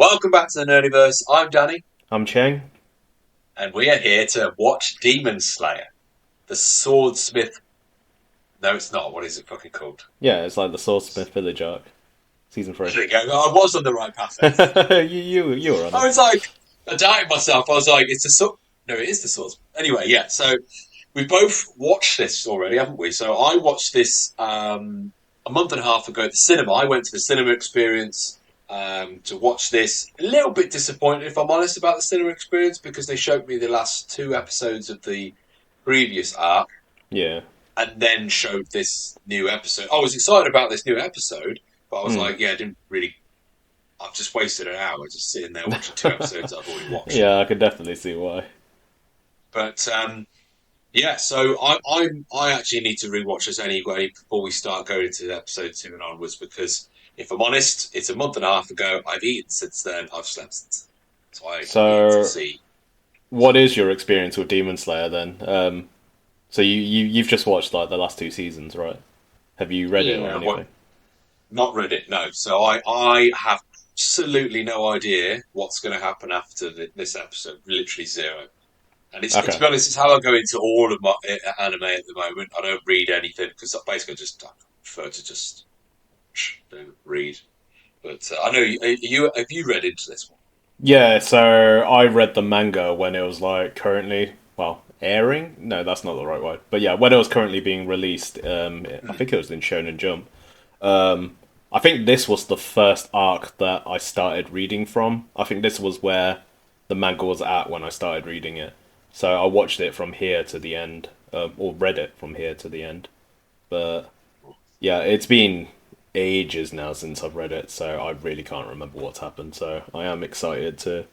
Welcome back to the Nerdiverse. I'm Danny, I'm Cheng. and we are here to watch Demon Slayer, the Swordsmith. No, it's not. What is it fucking called? Yeah, it's like the Swordsmith Village arc, season 3. There you go. I was on the right path then. you were on I it. was like, I doubted myself. I was like, it's the sword. No, it is the Swordsmith. Anyway, yeah. So we both watched this already, haven't we? So I watched this a month and a half ago at the cinema. I went to the cinema experience to watch this. A little bit disappointed, if I'm honest, about the cinema experience because they showed me the last two episodes of the previous arc Yeah. and then showed this new episode. I was excited about this new episode, but I was Mm. like, yeah, I didn't really. I've just wasted an hour just sitting there watching two episodes I've already watched. Yeah, I could definitely see why. But yeah, so I actually need to rewatch this anyway before we start going into episode 2 and onwards because if I'm honest, it's a month and a half ago. I've eaten since then. I've slept since then. So I need to So, see. what is your experience with Demon Slayer then? So you've just watched like the last two seasons, right? Have you read it or Yeah, anything? not read it, no. So I have absolutely no idea what's going to happen after this episode. Literally zero. And it's to Okay. be honest, it's how I go into all of my anime at the moment. I don't read anything because basically I prefer to just don't read. But I know you have you read into this one? Yeah, so I read the manga when it was like currently, well, airing. No, that's not the right word. But yeah, when it was currently being released, I think it was in Shonen Jump. Um, I think this was the first arc that I started reading from. I think this was where the manga was at when I started reading it. So I watched it from here to the end, or read it from here to the end. But yeah, it's been ages now since I've read it, so I really can't remember what's happened. So I am excited to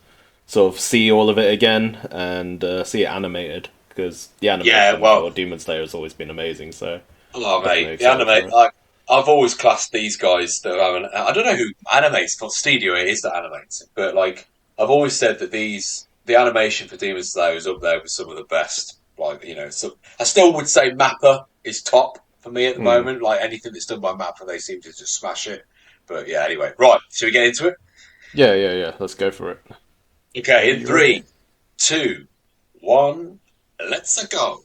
sort of see all of it again and see it animated because the Yeah, animation well, for Demon Slayer has always been amazing. So oh definitely mate, the excited anime. for it. I've always classed these guys that have an. I don't know who animates. What studio it is that animates it, but like I've always said that the animation for Demon Slayer is up there with some of the best. Like so I still would say Mappa is top for me at the Hmm. moment. Like anything that's done by Mappa, they seem to just smash it. But yeah, anyway, right. Should we get into it? Yeah, yeah, yeah. Let's go for it. Okay, in You ready? three, two, one, let's go.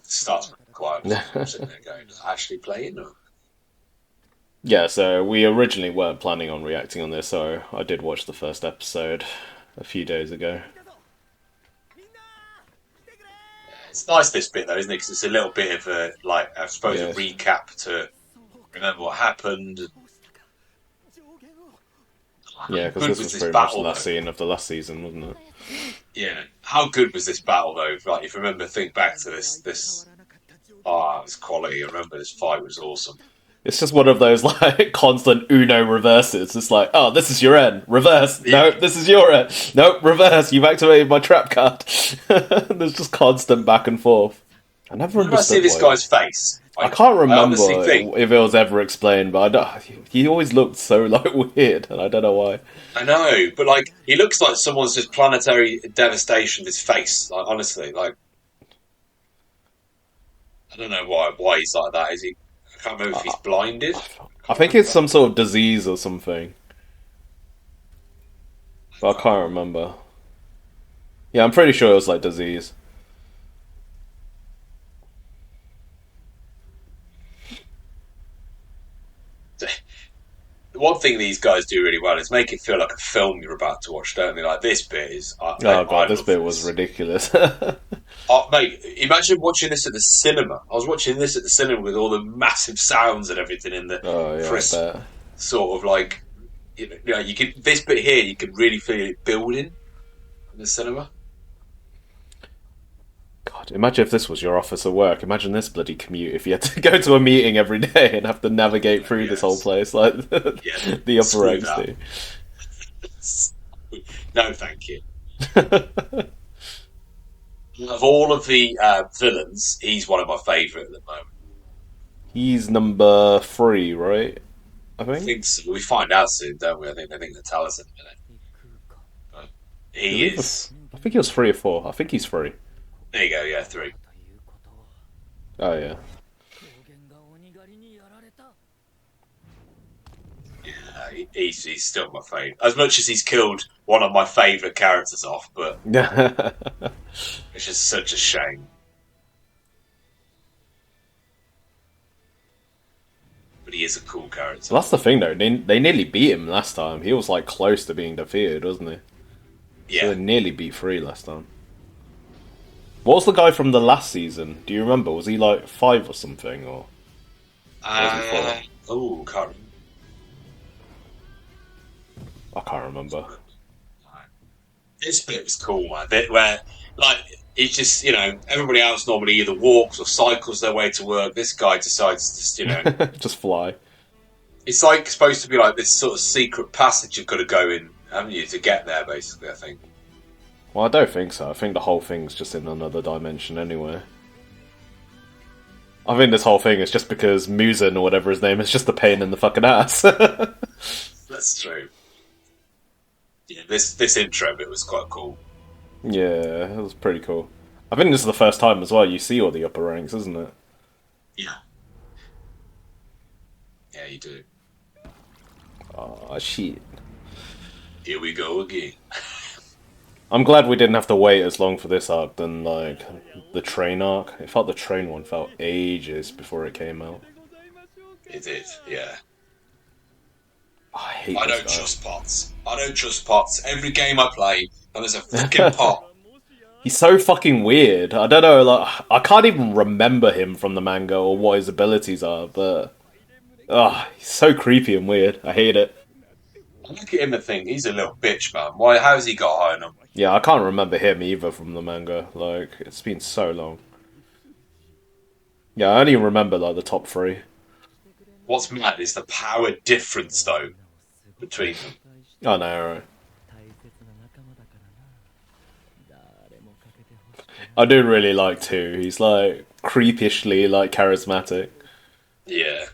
Starts quiet. I'm sitting there going, "Is it actually playing?" Or? Yeah, so we originally weren't planning on reacting on this, so I did watch the first episode a few days ago. It's nice this bit though, isn't it? Because it's a little bit of a like, I suppose, a Yeah, recap to remember what happened. yeah, How because good this was was this pretty much the battle last though? scene of the last season, wasn't it? Yeah, how good was this battle though? Like, if you remember, think back to this. Oh, it was quality. I remember this fight was awesome. It's just one of those like constant Uno reverses. It's like, oh, this is your end. Reverse. Yeah, No, this is your end. Nope, reverse. You've activated my trap card. There's just constant back and forth. I never whenever I see understood this why. guy's face, I I can't I honestly remember think if it was ever explained, but I don't, he always looked so like weird, and I don't know why. I know, but like he looks like someone's just planetary devastation. His face, like honestly, like I don't know why he's like that. Is he? I can't remember if he's I, blinded. I, I I can't think it's remember. some sort of disease or something, but I can't remember. Yeah, I'm pretty sure it was like disease. The one thing these guys do really well is make it feel like a film you're about to watch, don't they? Like this bit is, mate, Oh I god, this love bit was this. ridiculous. Mate, imagine watching this at the cinema. I was watching this at the cinema with all the massive sounds and everything in the Oh for yeah, a I bet. sort of like you can this bit here you can really feel it building in the cinema. God, imagine if this was your office at work. Imagine this bloody commute if you had to go to a meeting every day and have to navigate through this whole Yes, place like yeah, the upper screw ranks that. do. No, thank you. Of all of the villains, he's one of my favourite at the moment. He's number 3, right? I I think. think so. We find out soon, don't we? I think they'll tell us in a minute. But Is he he is. I think he was 3 or 4. I think he's 3. There you go. Yeah, three. Oh yeah. Yeah, he's still my favourite. As much as he's killed one of my favourite characters off, but it's just such a shame. But he is a cool character. That's the thing, though. They nearly beat him last time. He was like close to being defeated, wasn't he? Yeah, So they nearly beat Free last time. What was the guy from the last season? Do you remember? Was he like 5 or something, or? Oh, can't remember. I can't remember. This bit was cool, man. Bit where, like, he's just, everybody else normally either walks or cycles their way to work. This guy decides to just, Just fly. it's like supposed to be like this sort of secret passage you've got to go in, haven't you, to get there, basically, I think. Well, I don't think so. I think the whole thing's just in another dimension anyway. I think this whole thing is just because Muzan, or whatever his name is, just a pain in the fucking ass. That's true. Yeah, this intro bit was quite cool. Yeah, it was pretty cool. I think this is the first time as well you see all the upper ranks, isn't it? Yeah. Yeah, you do. Oh, shit. Here we go again. I'm glad we didn't have to wait as long for this arc than, like, the train arc. It felt the train one felt ages before it came out. It did, yeah. I don't this guy. trust pots. I don't trust pots. Every game I play, and there's a fucking pot. He's so fucking weird. I don't know, like, I can't even remember him from the manga or what his abilities are, but... he's so creepy and weird. I hate it. I look at him and think, he's a little bitch, man. Why? How's he got high enough? Yeah, I can't remember him either from the manga. Like, it's been so long. Yeah, I only remember, like, the top 3. What's mad is the power difference, though, between them. Oh, no, right. I do really like 2. He's, like, creepishly, like, charismatic. Yeah.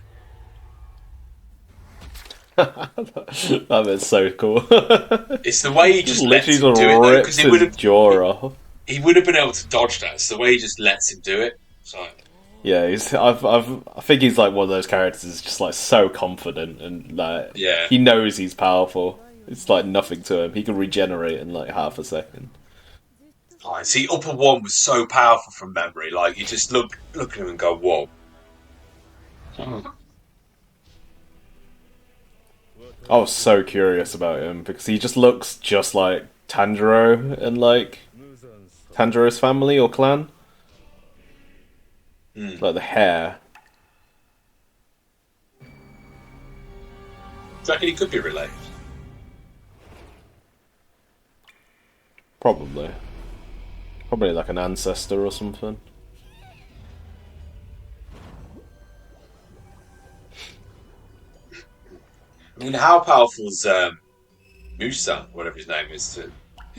That is so cool. It's the way he just lets him literally do it, though, because rips his jaw off. he would have been able to dodge that. It's the way he just lets him do it. So. Yeah, I think he's like one of those characters who's just like so confident and like Yeah. he knows he's powerful. It's like nothing to him. He can regenerate in like half a second. Oh, see, Upper One was so powerful from memory. Like, you just look at him and go, whoa. I was so curious about him because he just looks just like Tanjiro and like Tanjiro's family or clan. Like the hair. Do you reckon he could be related? Probably. Probably like an ancestor or something. I mean, how powerful is Musa, whatever his name is?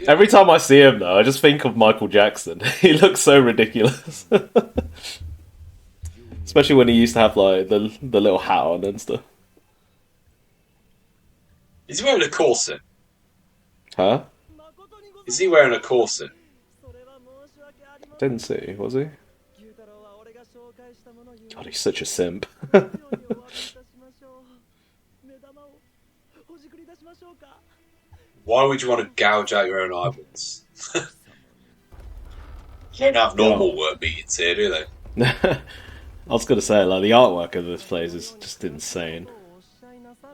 Every time I see him, though, I just think of Michael Jackson. He looks so ridiculous. Especially when he used to have like the little hat on and stuff. Is he wearing a corset? Huh? Is he wearing a corset? Didn't see, was he? God, he's such a simp. Why would you want to gouge out your own eyeballs? You don't have normal work meetings here, do they? I was gonna say, like, the artwork of this place is just insane.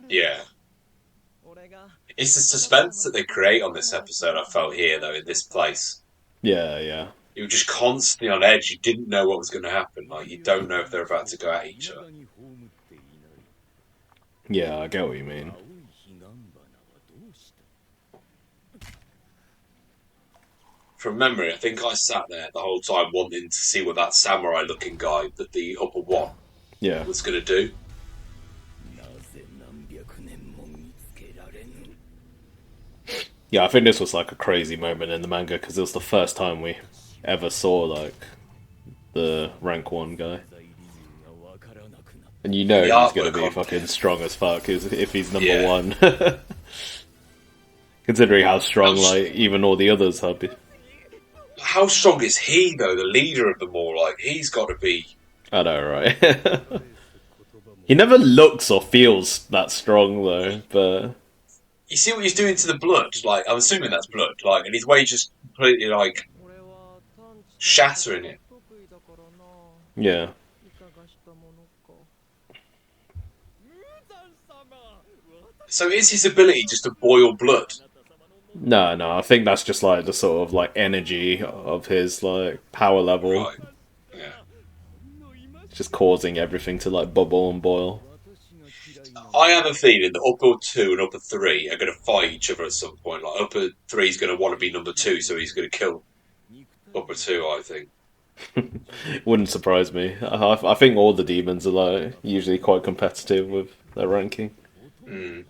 Yeah. It's the suspense that they create on this episode I felt here, though, in this place. Yeah, yeah. You were just constantly on edge. You didn't know what was going to happen. Like, you don't know if they're about to go at each other. Yeah, I get what you mean. From memory, I think I sat there the whole time wanting to see what that samurai-looking guy that the Upper One was going to do. Yeah, I think this was like a crazy moment in the manga because it was the first time we ever saw like the rank 1 guy. And you know he's going to be fucking strong as fuck if he's number 1. Considering how strong like even all the others have been. How strong is he, though, the leader of them all? Like, he's got to be... I know, right? He never looks or feels that strong though, but You see what he's doing to the blood? Like, I'm assuming that's blood. Like, and his way just completely like shattering it. yeah. So is his ability just to boil blood? No, no, I think that's just like the sort of like energy of his like power level, Right. Yeah. just causing everything to like bubble and boil. I have a feeling that upper two and upper three are going to fight each other at some point. Like upper three is going to want to be number two, so he's going to kill upper two. I think. Wouldn't surprise me. I think all the demons are like usually quite competitive with their ranking. Mm.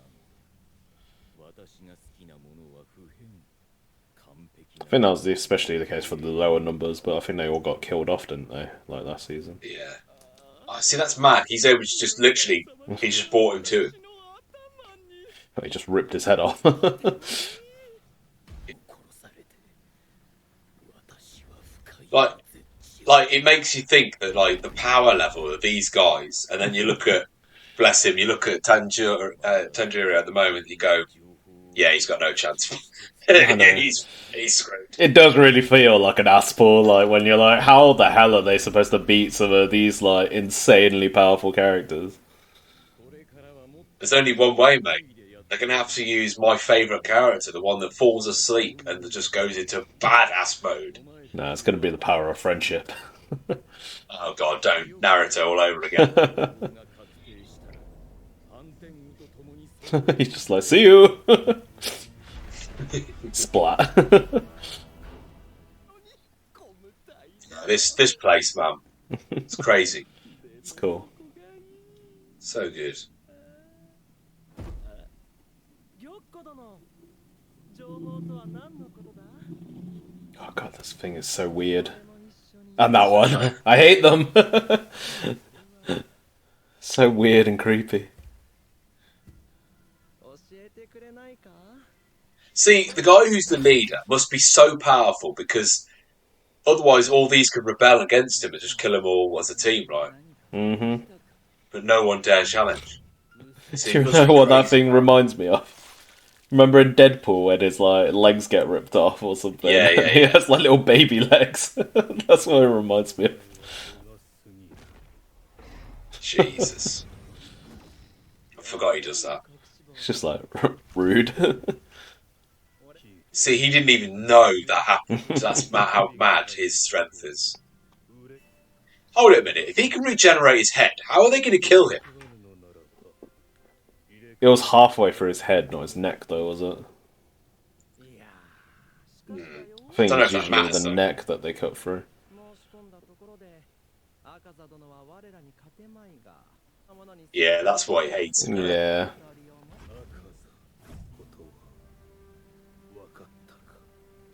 I think that was especially the case for the lower numbers, but I think they all got killed off, didn't they? Like last season. Yeah. I see. That's mad. He's able to just literally. He just brought him to him. He just ripped his head off. Like, like it makes you think that like the power level of these guys, and then you look at, bless him, you look at Tanjiro at the moment. You go, yeah, he's got no chance. I know. he's screwed. It does really feel like an ass pull, like when you're like, how the hell are they supposed to beat some of these like insanely powerful characters? There's only one way, mate. They're going to have to use my favourite character, the one that falls asleep and just goes into badass mode. No, it's going to be the power of friendship. Oh god, don't Naruto all over again. He's just like, see you. Splat. This place, man, it's crazy. It's cool. So good. Oh god, this thing is so weird. And that one. I hate them. So weird and creepy. See, the guy who's the leader must be so powerful because otherwise all these could rebel against him and just kill them all as a team, right? Mm-hmm. But no one dare challenge. See, Do you it must know be what that crazy, thing man. reminds me of? Remember in Deadpool when his like legs get ripped off or something? Yeah. He has like little baby legs. That's what it reminds me of. Jesus. I forgot he does that. It's just like rude. See, he didn't even know that happened. That's how mad his strength is. Hold it a minute. If he can regenerate his head, how are they going to kill him? It was halfway through his head, not his neck, though, was it? I think Don't know it's if that usually matters, the though. neck that they cut through. Yeah, that's why he hates him. Yeah.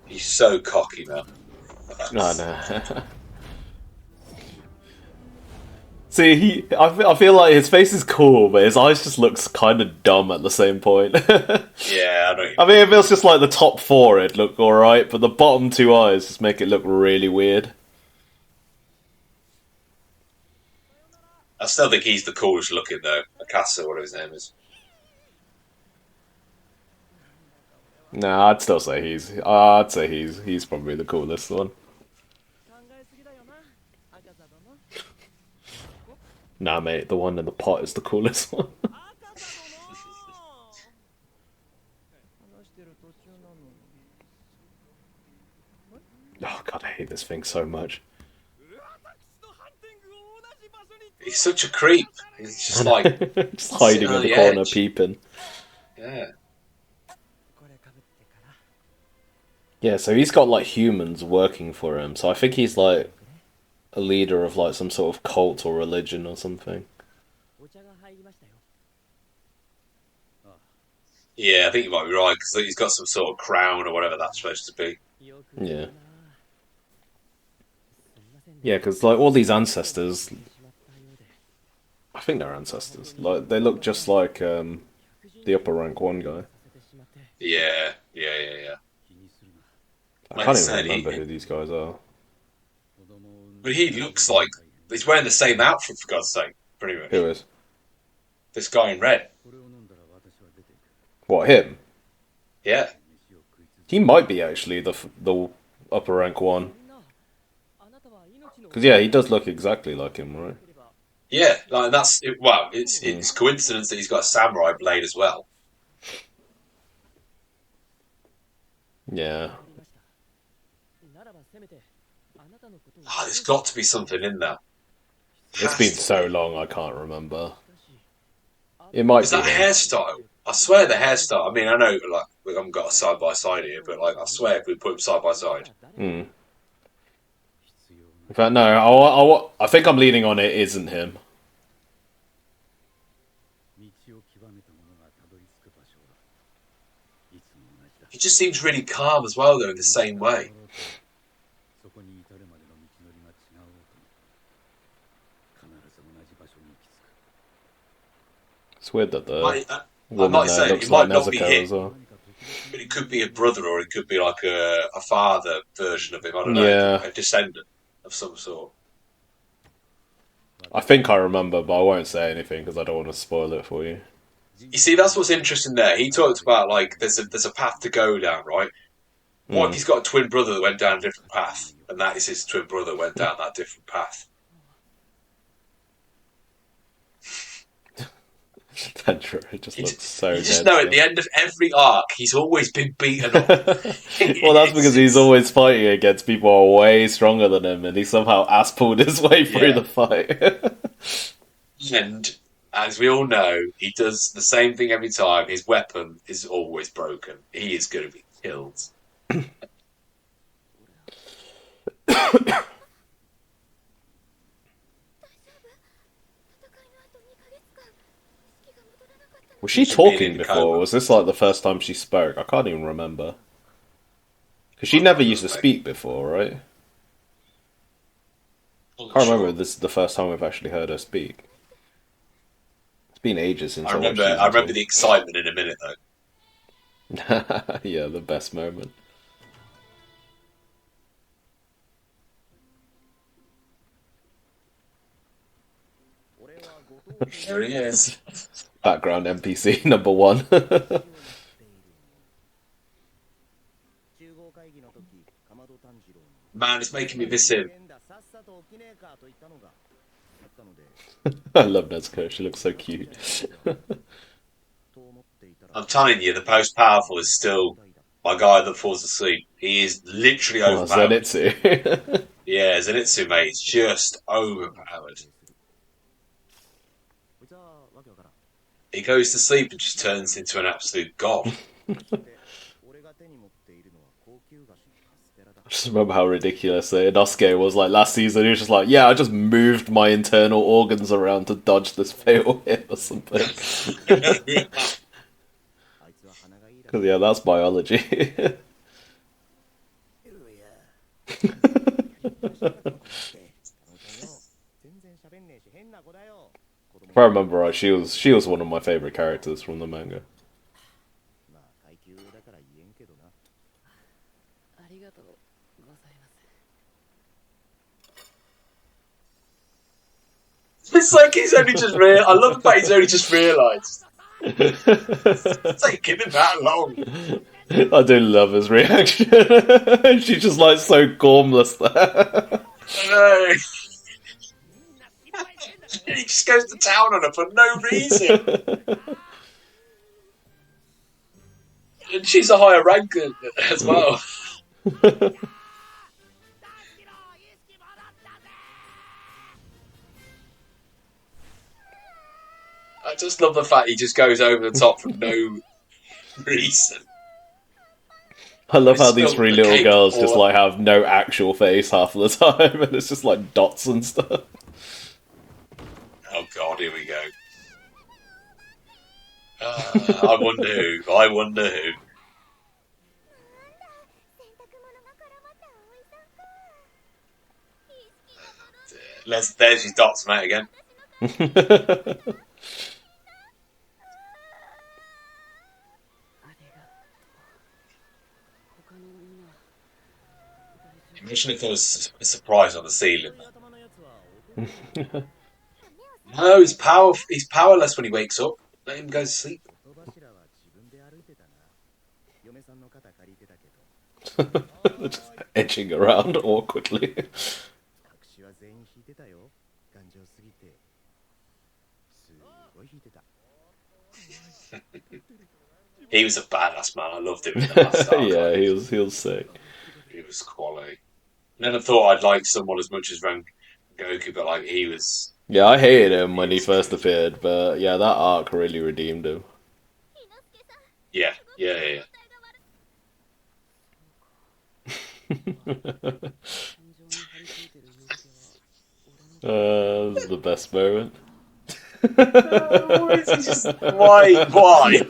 He's so cocky, man. No, no. See, I feel like his face is cool, but his eyes just looks kind of dumb at the same point. Yeah, I know. I mean, if it was just like the top four, it'd look alright, but the bottom two eyes just make it look really weird. I still think he's the coolest looking, though. Akasa, whatever his name is. No, I'd still say he's probably the coolest one. Nah, mate, the one in the pot is the coolest one. Oh god, I hate this thing so much. He's such a creep. He's just like Just hiding sitting in on the the corner, edge. peeping. Yeah. Yeah, so he's got like humans working for him, so I think he's like a leader of like some sort of cult or religion or something. Yeah, I think you might be right because he's got some sort of crown or whatever that's supposed to be. Yeah. Yeah, because like all these ancestors, I think they're ancestors. Like they look just like the upper rank one guy. Yeah. I Like can't I even said, remember who these guys are. But he looks like he's wearing the same outfit for God's sake, pretty much. Who is? This guy in red. What, him? Yeah. He might be actually the upper rank one. Because yeah, he does look exactly like him, right? Yeah, like that's it, well, Mm. it's coincidence that he's got a samurai blade as well. Yeah. Oh, there's got to be something in there. It's been Has to so be. long, I can't remember. It might Is be that though. hairstyle? I swear the hairstyle. I mean, I know like we haven't got a side by side here, but like I swear if we put them side by side, Mm. In fact, no. I think I'm leaning on it. Isn't him? he just seems really calm as well, though, in the same way. It's weird that the Like, I'm woman not there saying looks it like might not be Nezuko him, as well. but it could be a brother or it could be like a father version of him. I don't know, Yeah, a descendant of some sort. I think I remember, but I won't say anything because I don't want to spoil it for you. You see, that's what's interesting there. He talked about like there's a path to go down, right? What if Mm. he's got a twin brother that went down a different path, and that is his twin brother went down that different path? Tanjiro, it just looks so You just dead know at still. the end of every arc, he's always been beaten up. Well, that's because he's It's- always fighting against people who are way stronger than him, and he somehow ass pulled his way through yeah, the fight. and as we all know, he does the same thing every time. His weapon is always broken. He is going to be killed. Was she He's been talking in a before? Or coma. was this like the first time she spoke? I can't even remember. Because she never used to speak before, right? I'm I not can't remember sure. if this is the first time we've actually heard her speak. It's been ages since I I watched remember. I season remember 2. the excitement in a minute though. Yeah, the best moment. There he is. Background NPC number one. Man, it's making me miss him. I love Nezuko, she looks so cute. I'm telling you, the most powerful is still my guy that falls asleep. He is literally Well, overpowered. Zenitsu. Yeah, Zenitsu, mate, is just overpowered. He goes to sleep and just turns into an absolute god. I just remember how ridiculous Inosuke was like last season. He was just like, yeah, I just moved my internal organs around to dodge this fatal hit or something. Because, yeah, that's biology. If I remember right, she was one of my favorite characters from the manga. It's like he's only just real. I love the fact he's only just realised. It's taking him that long. I do love his reaction. She's just like so gormless there. I know. He just goes to town on her for no reason. And she's a higher rank as well. I just love the fact he just goes over the top for no reason. I love It's how these spilled three the little cake girls just all. like have no actual face half of the time, and it's just like dots and stuff. Oh god, here we go. I wonder who. I wonder who. There's your dots, mate, again. Imagine if there was a surprise on the ceiling. No, he's powerless when he wakes up. Let him go to sleep. Just edging around awkwardly. He was a badass man. I loved him in the last arc. Yeah, he was sick. He was quality. Never thought I'd like someone as much as Ren Goku, but like he was. Yeah, I hated him when he first appeared, but yeah, that arc really redeemed him. Yeah, yeah, yeah. This is the best moment. Why? Why?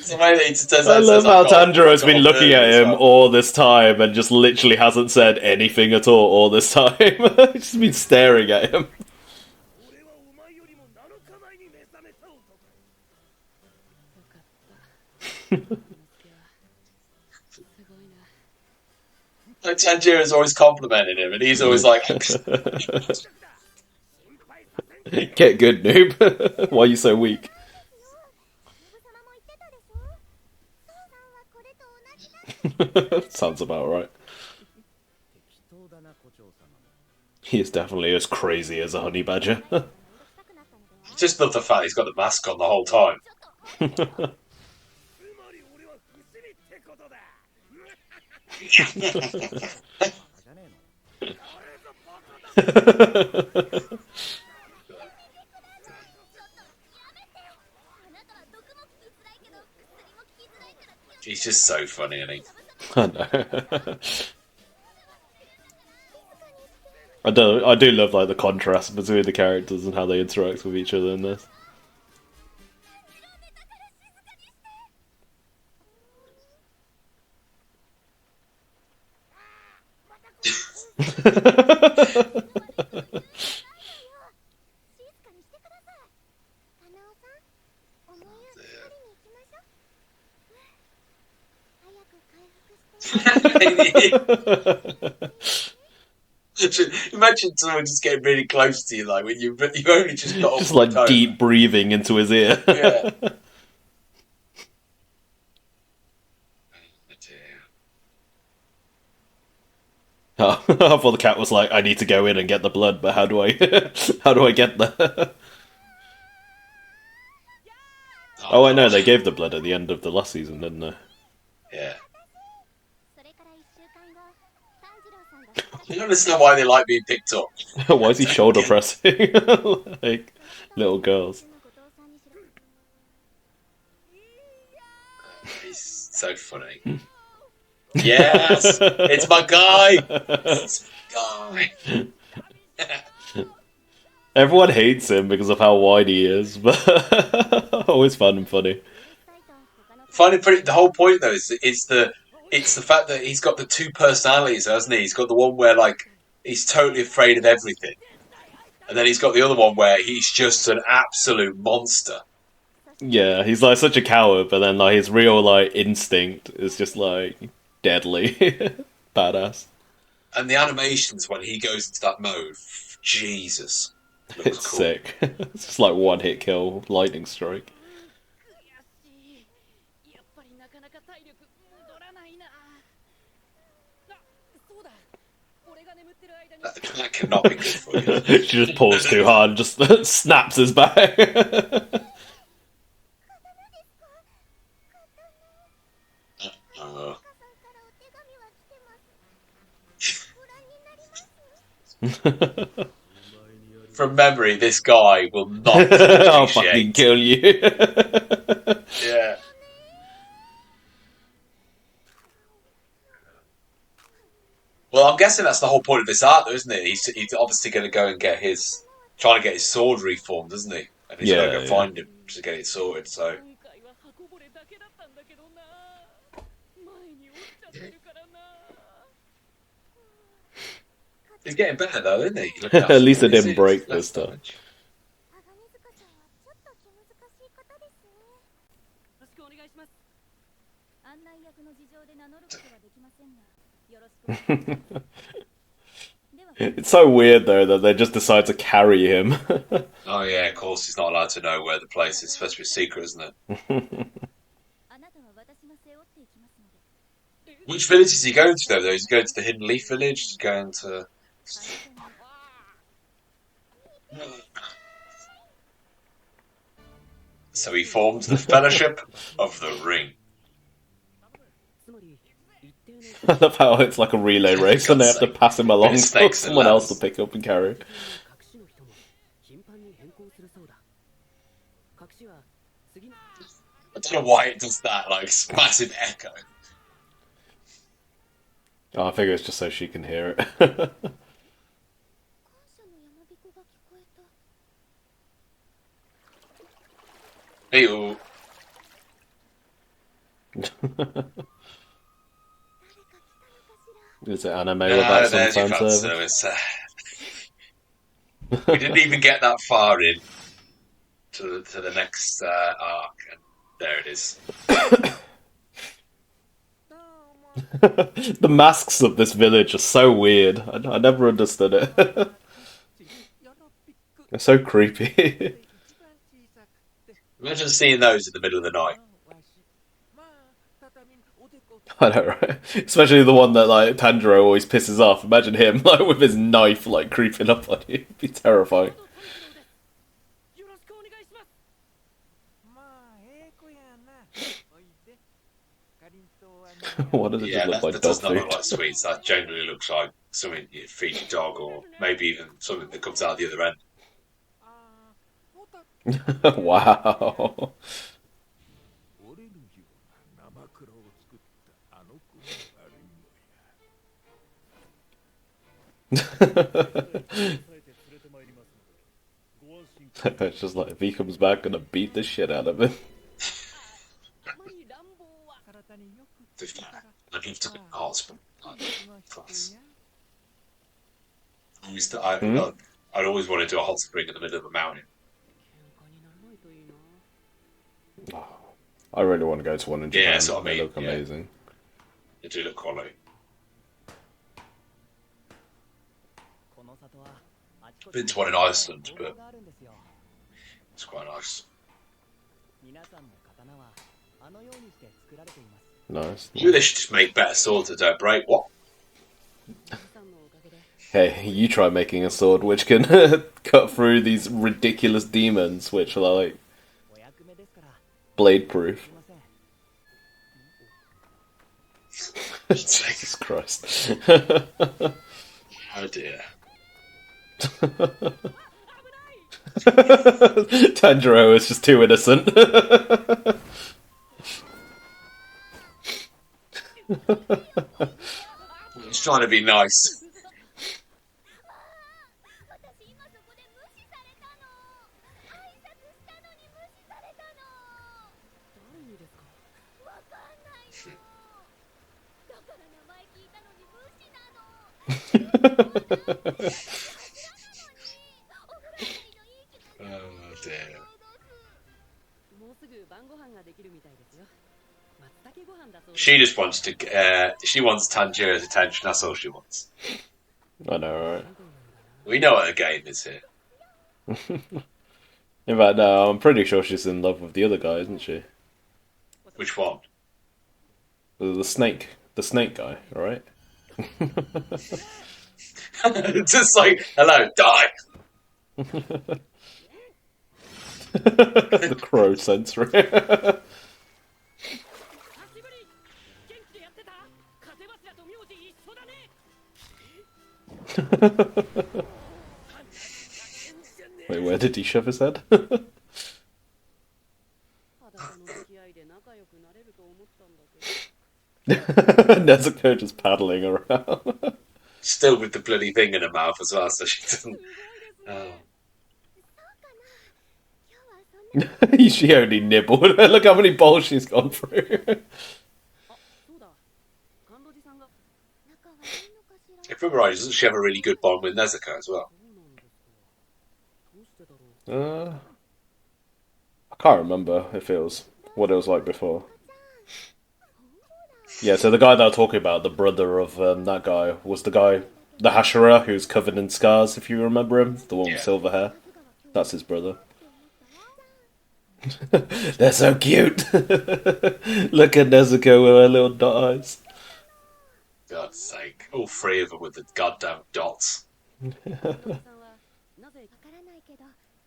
I love how Tanjiro's been looking at him all this time and just literally hasn't said anything at all this time. He's just been staring at him. Tanjiro's always complimenting him, and he's always like, "Get good, noob. Why are you so weak?" Sounds about right. He is definitely as crazy as a honey badger. just love the fact he's got the mask on the whole time. He's just so funny, isn't he? I know. I do love like the contrast between the characters and how they interact with each other in this. Imagine someone just getting really close to you, like when you've only just got just like deep breathing into his ear. Yeah. I thought the cat was like, I need to go in and get the blood, but how do I get there? Oh, I know, they gave the blood at the end of the last season, didn't they? Yeah. I don't understand why they like being picked up. Why is he shoulder pressing? Like little girls. He's so funny. Yes! It's my guy! It's my guy! Everyone hates him because of how wide he is, but always fun and funny. The whole point though is it's the fact that he's got the two personalities, hasn't he? He's got the one where like he's totally afraid of everything, and then he's got the other one where he's just an absolute monster. Yeah, he's like such a coward, but then like his real like instinct is just like deadly, badass. And the animations when he goes into that mode, Jesus, It's cool. sick. It's just like one hit kill, lightning strike. That cannot be good for you. She just pulls too hard and just snaps his back. From memory, this guy will not. I'll fucking kill you. Yeah. Well, I'm guessing that's the whole point of this art, though, isn't it? He's obviously going to go and trying to get his sword reformed, isn't he? And he's going to go find him to get it sorted. So. He's getting better though, isn't he? At least it didn't break this time. It's so weird though that they just decide to carry him. Oh yeah, of course he's not allowed to know where the place is. It's supposed to be a secret, isn't it? Which village is he going to though? Is he going to the Hidden Leaf village? Is he going to? So he forms the Fellowship of the Ring. I love how it's like a relay race and they have to pass him along for Snakes and someone else to ladders. pick up and carry. I don't know why it does that. Like it's massive echo. Oh, I figure it's just so she can hear it. Ew. Is it anime No, without some there's your fan fan service? service. We didn't even get that far in to the next arc, and there it is. The masks of this village are so weird. I never understood it. They're so creepy. Imagine seeing those in the middle of the night. I know, right? Especially the one that like Tanjiro always pisses off. Imagine him like with his knife like creeping up on you. It'd be terrifying. What does it just Yeah, look like that dog does not look food? like sweets. That generally looks like something you feed your dog, or maybe even something that comes out the other end. Wow. It's just like if he comes back, gonna beat the shit out of him. To be fair, I'd love to be a hot spring. Class. Hmm? I'd always want to do a hot spring in the middle of a mountain. I really want to go to one in Yeah, Japan. that's what I They mean. look Yeah, amazing. they do look quality. Been to one in Iceland, but it's quite nice. Nice. Maybe they should just make better swords that don't break. What? Hey, you try making a sword which can cut through these ridiculous demons, which are like blade proof. Jesus Christ. Oh dear. Tanjiro is just too innocent. He's trying to be nice. Oh dear. She just wants to. She wants Tanjiro's attention. That's all she wants. I know, right? We know what the game is here. In fact, no, I'm pretty sure she's in love with the other guy, isn't she? Which one? The snake guy, alright? Just like, hello, die. The crow sensory. Wait, where did he shove his head? Nezuko just paddling around. Still with the bloody thing in her mouth as well, so she doesn't. Oh. She only nibbled. Look how many bowls she's gone through. If I'm right, doesn't she have a really good bond with Nezuko as well? I can't remember if it was what it was like before. Yeah, so the guy that I was talking about, the brother of that guy, was the guy the Hashira who's covered in scars. If you remember him, the one with Yeah. silver hair. That's his brother. They're so cute. Look at Nezuko with her little dot eyes. God's sake. All three of them with the goddamn dots.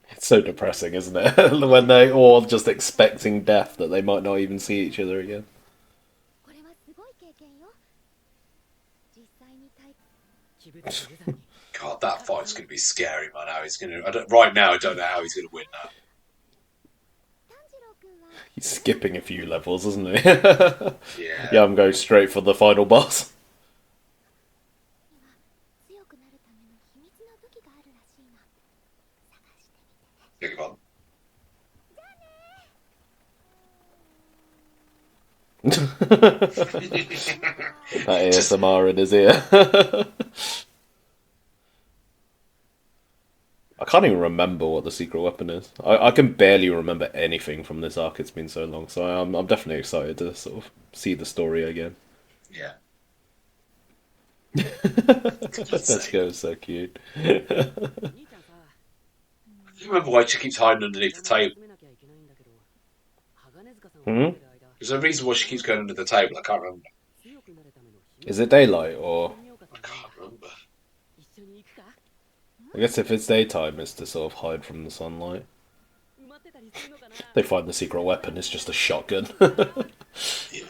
It's so depressing, isn't it? When they're all just expecting death that they might not even see each other again. God, that fight's going to be scary, man. How he's going to... Right now, I don't know how he's going to win that. He's skipping a few levels, isn't he? Yeah. Yeah, I'm going straight for the final boss. Think about That ASMR in his ear. I can't even remember what the secret weapon is. I can barely remember anything from this arc. It's been so long, so I'm definitely excited to sort of see the story again. Yeah. Let's go, so cute. I don't remember why she keeps hiding underneath the table. Hmm? There's a reason why she keeps going under the table. I can't remember. Is it daylight or? I can't remember. I guess if it's daytime, it's to sort of hide from the sunlight. They find the secret weapon. It's just a shotgun. Yeah.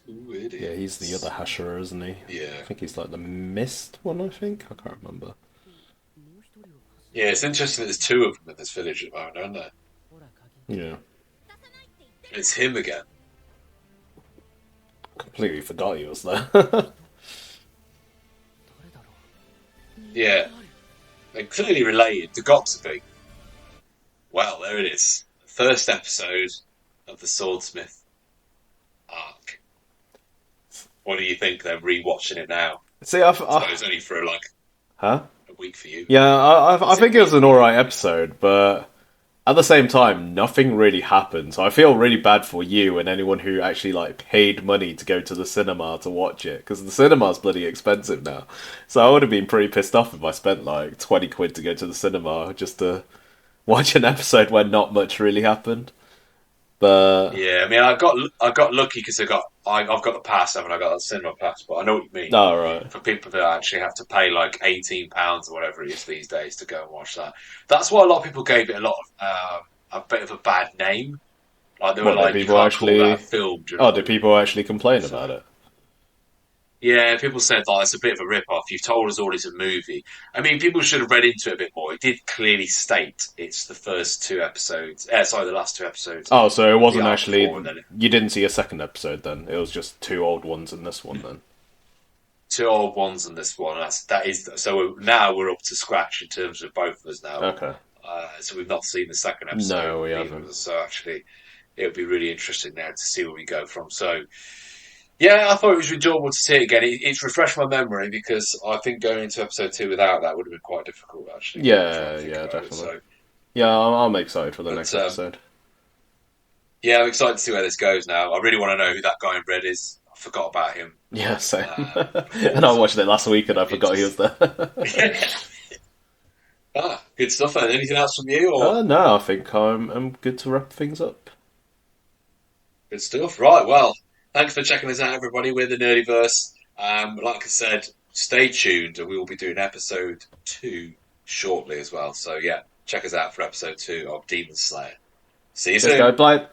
Ooh, it is. Yeah, he's the other Hashira, isn't he? Yeah. I think he's like the mist one. I think I can't remember. Yeah, it's interesting that there's two of them in this village at the moment, aren't there? Yeah, It's him again. completely forgot he was there. Yeah. They're clearly related. They've got to be. Well, there it is. First episode of the Swordsmith arc. What do you think? They're rewatching it now. See, So it's only for like huh? a week for you. Yeah, I think it was an alright episode, but at the same time, nothing really happened. So I feel really bad for you and anyone who actually like paid money to go to the cinema to watch it, because the cinema's bloody expensive now. So I would have been pretty pissed off if I spent like 20 quid to go to the cinema just to watch an episode where not much really happened. But Yeah, I mean, I got lucky because I've got the pass, haven't I? Got the cinema pass, but I know what you mean. all right, For people that actually have to pay like £18 or whatever it is these days to go and watch that. That's why a lot of people gave it a bit of a bad name. Like they were What, did like, you people can't actually- call that a film. do you know? oh, did people actually complain about it? Yeah, people said like it's a bit of a rip-off. You've told us all it's a movie. I mean, people should have read into it a bit more. It did clearly state it's the first two episodes. The last two episodes. Oh, so it wasn't The arc actually. before, and then You didn't see a second episode then? It was just two old ones in this one then. two old ones and this one. That is. So now we're up to scratch in terms of both of us now. Okay. So we've not seen the second episode. No, we either haven't. of us. So actually, it would be really interesting now to see where we go from. So, yeah, I thought it was enjoyable to see it again. It's refreshed my memory because I think going into episode 2 without that would have been quite difficult, actually. Yeah, trying to think yeah, about it. definitely. So, Yeah, I'm excited for the But, next episode. yeah, I'm excited to see where this goes now. I really want to know who that guy in red is. I forgot about him. Yeah, same. And I watched it last week and I forgot he was there. Good stuff. And anything else from you? Or No, I think I'm good to wrap things up. Good stuff. Right, well, thanks for checking us out, everybody. We're the Nerdyverse. Like I said, stay tuned, and we will be doing episode 2 shortly as well. So, yeah, check us out for episode 2 of Demon Slayer. See you Let's soon. go, bye.